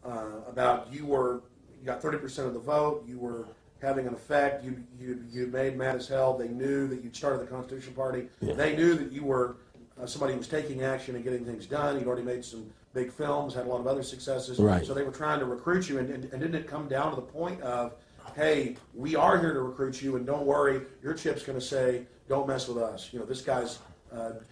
about you got 30% of the vote, you were having an effect, you made mad as hell. They knew that you'd started the Constitution Party. Yeah. They knew that you were somebody who was taking action and getting things done. You'd already made some big films, had a lot of other successes. Right. So they were trying to recruit you, and didn't it come down to the point of, hey, we are here to recruit you, and don't worry, your chip's going to say, don't mess with us. You know, this guy's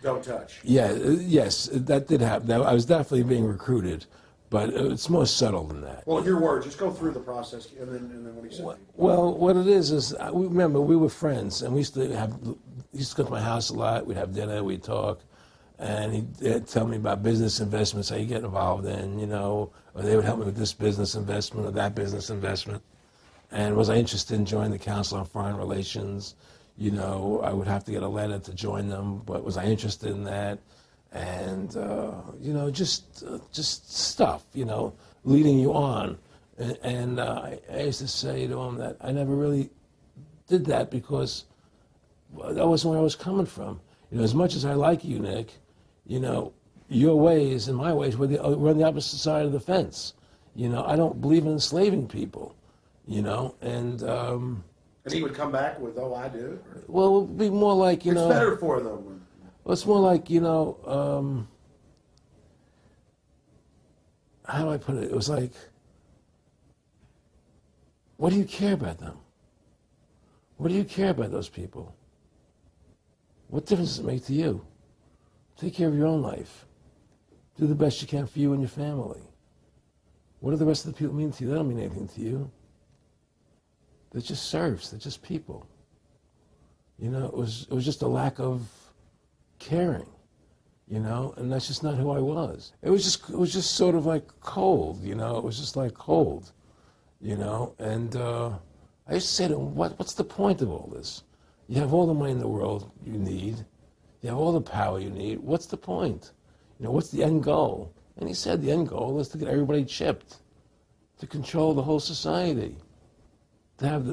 don't touch. Yeah, yes, that did happen. I was definitely being recruited, but it's more subtle than that. Well, in your words, just go through the process, and then what he said. Well, what it is remember, we were friends, and he used to come to my house a lot. We'd have dinner, we'd talk, and he'd tell me about business investments, how you get involved in, you know, or they would help me with this business investment or that business investment. And was I interested in joining the Council on Foreign Relations? You know, I would have to get a letter to join them, but was I interested in that? And, you know, just stuff, you know, leading you on. And I used to say to him that I never really did that because that wasn't where I was coming from. You know, as much as I like you, Nick, you know, your ways and my ways, we're on the opposite side of the fence. You know, I don't believe in enslaving people, you know, and he would come back with, oh, I do? Well, it would be more like, you know... It's better for them. Well, it's more like, you know, how do I put it? It was like, what do you care about them? What do you care about those people? What difference does it make to you? Take care of your own life. Do the best you can for you and your family. What do the rest of the people mean to you? They don't mean anything to you. They're just serfs. They're just people. You know, it was just a lack of caring, you know, and that's just not who I was. It was just sort of like cold, you know. It was just like cold, you know. And I used to say to him, what's the point of all this? You have all the money in the world you need. You have all the power you need. What's the point? You know, what's the end goal? And he said the end goal is to get everybody chipped, to control the whole society. To have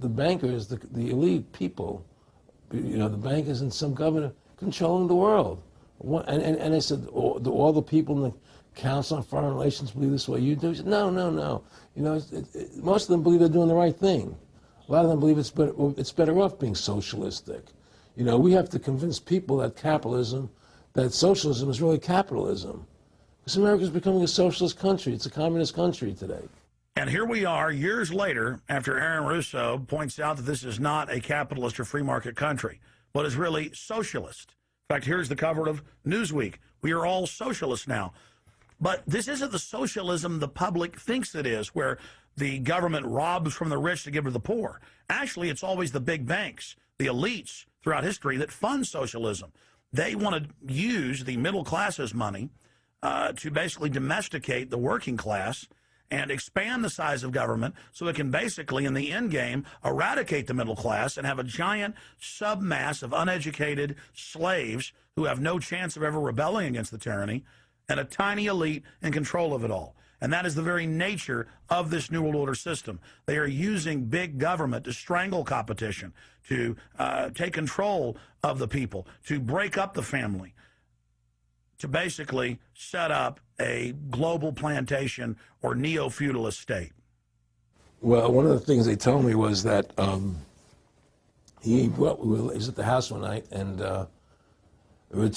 the bankers, the elite people, you know, the bankers and some governor controlling the world. And I said, do all the people in the Council on Foreign Relations believe this way you do? He said, no. You know, most of them believe they're doing the right thing. A lot of them believe it's better off being socialistic. You know, we have to convince people that socialism is really capitalism. Because America is becoming a socialist country. It's a communist country today. And here we are years later after Aaron Russo points out that this is not a capitalist or free market country, but is really socialist. In fact, here's the cover of Newsweek. We are all socialists now. But this isn't the socialism the public thinks it is, where the government robs from the rich to give to the poor. Actually, it's always the big banks, the elites throughout history that fund socialism. They want to use the middle class's money to basically domesticate the working class and expand the size of government so it can basically, in the end game, eradicate the middle class and have a giant submass of uneducated slaves who have no chance of ever rebelling against the tyranny, and a tiny elite in control of it all. And that is the very nature of this New World Order system. They are using big government to strangle competition, to take control of the people, to break up the family, to basically set up a global plantation or neo-feudalist state. Well, one of the things they told me was that he was at the house one night, and he would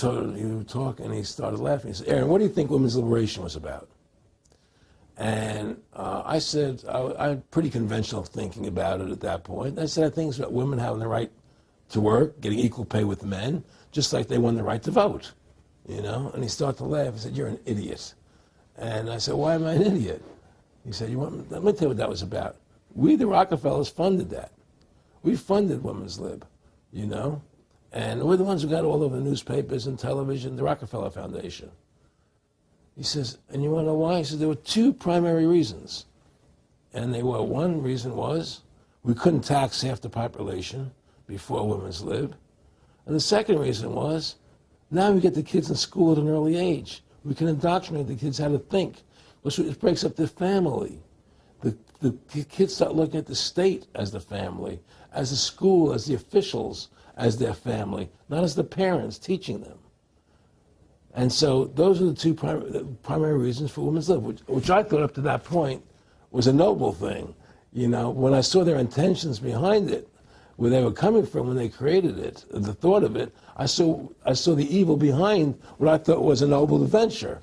talk, and he started laughing. He said, Aaron, what do you think women's liberation was about? And I said, I had pretty conventional thinking about it at that point. I said, I think it's about women having the right to work, getting equal pay with men, just like they won the right to vote. You know, and he started to laugh. He said, you're an idiot. And I said, why am I an idiot? He said, let me tell you what that was about. We, the Rockefellers, funded that. We funded women's lib, you know? And we're the ones who got all over the newspapers and television, the Rockefeller Foundation. He says, and you want to know why? He said, there were two primary reasons. And they were, one reason was we couldn't tax half the population before women's lib. And the second reason was, now we get the kids in school at an early age. We can indoctrinate the kids how to think. It breaks up the family. The kids start looking at the state as the family, as the school, as the officials, as their family, not as the parents teaching them. And so those are the two primary reasons for women's lib, which I thought up to that point was a noble thing. You know, when I saw their intentions behind it, where they were coming from when they created it, the thought of it, I saw the evil behind what I thought was a noble venture.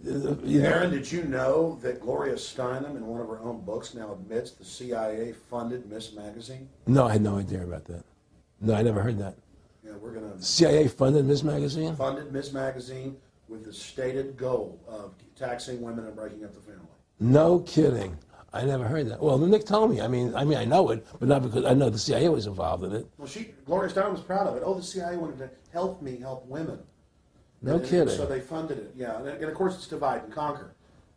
Aaron, did you know that Gloria Steinem, in one of her own books, now admits the CIA funded Miss Magazine? No, I had no idea about that. No, I never heard that. Yeah, we're going to... CIA funded Miss Magazine? Funded Miss Magazine with the stated goal of taxing women and breaking up the family. No kidding. I never heard that. Well, Nick told me. I mean, I know it, but not because I know the CIA was involved in it. Well, Gloria Steinem was proud of it. Oh, the CIA wanted to help me help women. No kidding. So they funded it, yeah. And of course, it's divide and conquer.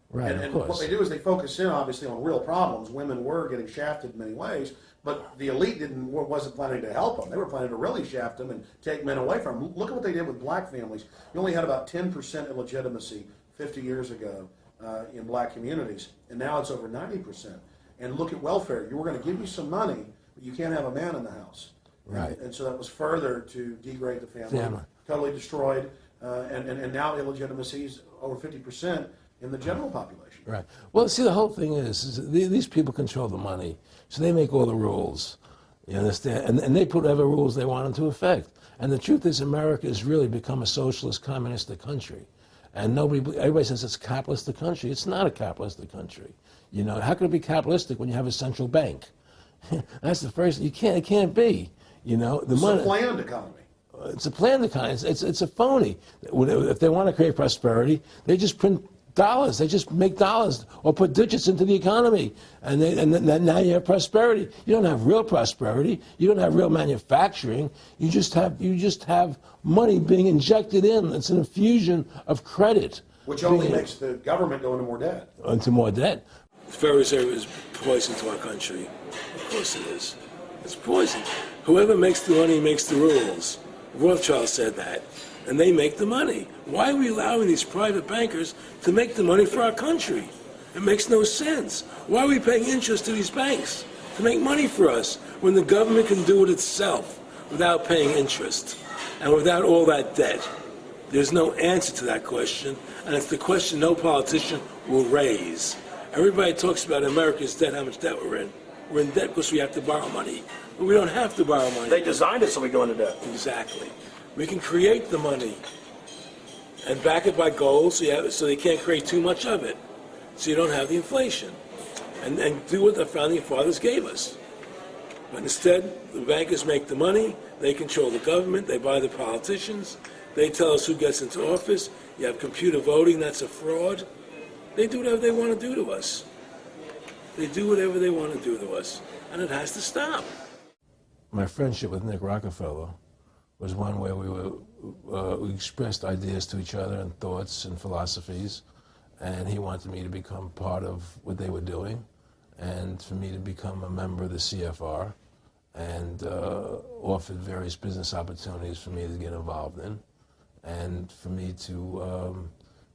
Right, and of course. What they do is they focus in, obviously, on real problems. Women were getting shafted in many ways, but the elite wasn't planning to help them. They were planning to really shaft them and take men away from them. Look at what they did with black families. You only had about 10% illegitimacy 50 years ago in black communities, and now it's over 90%. And look at welfare. You were going to give you some money, but you can't have a man in the house. Right. And so that was further to degrade the family. Totally destroyed. And now illegitimacy is over 50% in the general population. Right. Well, see, the whole thing is these people control the money, so they make all the rules. You understand? And they put whatever rules they want into effect. And the truth is, America has really become a socialist, communistic country. And everybody says it's a capitalistic country. It's not a capitalistic country. You know, how can it be capitalistic when you have a central bank? That's the first. It can't be. You know, It's a planned economy. It's a planned economy. It's a phony. If they want to create prosperity, they just print dollars. They just make dollars or put digits into the economy, and now you have prosperity. You don't have real prosperity. You don't have real manufacturing. You just have money being injected in. It's an infusion of credit, which only makes the government go into more debt. Into more debt. The Federal Reserve is poison to our country. Of course it is. It's poison. Whoever makes the money makes the rules. Rothschild said that, and they make the money. Why are we allowing these private bankers to make the money for our country? It makes no sense. Why are we paying interest to these banks to make money for us when the government can do it itself without paying interest and without all that debt? There's no answer to that question, and it's the question no politician will raise. Everybody talks about America's debt, how much debt we're in. We're in debt because we have to borrow money. But we don't have to borrow money. They designed it so we go into debt. Exactly. We can create the money and back it by gold so they can't create too much of it. So you don't have the inflation. And do what the founding fathers gave us. But instead, the bankers make the money, they control the government, they buy the politicians, they tell us who gets into office. You have computer voting, that's a fraud. They do whatever they want to do to us. They do whatever they want to do to us. And it has to stop. My friendship with Nick Rockefeller was one where we expressed ideas to each other and thoughts and philosophies, and he wanted me to become part of what they were doing, and for me to become a member of the CFR, and offered various business opportunities for me to get involved in, and for me to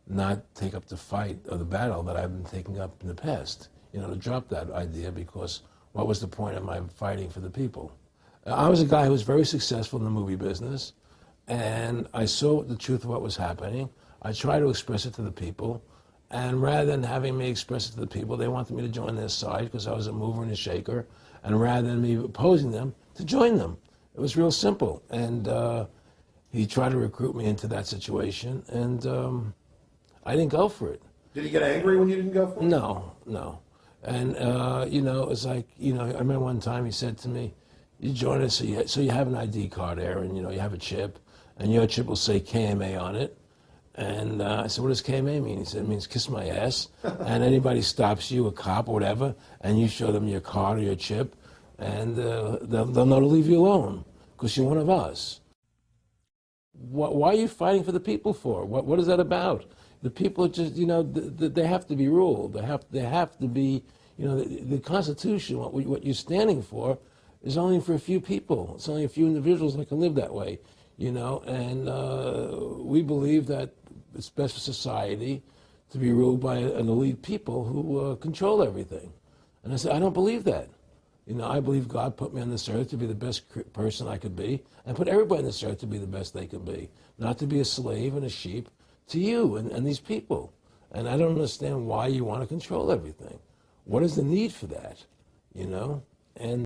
not take up the fight or the battle that I've been taking up in the past, you know, to drop that idea, because what was the point of my fighting for the people? I was a guy who was very successful in the movie business, and I saw the truth of what was happening. I tried to express it to the people, and rather than having me express it to the people, they wanted me to join their side because I was a mover and a shaker, and rather than me opposing them, to join them. It was real simple, and he tried to recruit me into that situation, and I didn't go for it. Did he get angry when you didn't go for it? No. And, you know, it's like, you know, I remember one time he said to me, you join us, so you have an ID card, Aaron, you know, you have a chip, and your chip will say KMA on it. And I said, what does KMA mean? He said, it means kiss my ass. And anybody stops you, a cop or whatever, and you show them your card or your chip, and they'll know to leave you alone, because you're one of us. Why are you fighting for the people for? What is that about? The people are just, you know, they have to be ruled. They have to be, you know, the Constitution, what you're standing for, is only for a few people. It's only a few individuals that can live that way, you know. And we believe that it's best for society to be ruled by an elite people who control everything. And I said, I don't believe that. You know, I believe God put me on this earth to be the best person I could be, and put everybody on this earth to be the best they can be, not to be a slave and a sheep to you and these people. And I don't understand why you want to control everything. What is the need for that? You know? And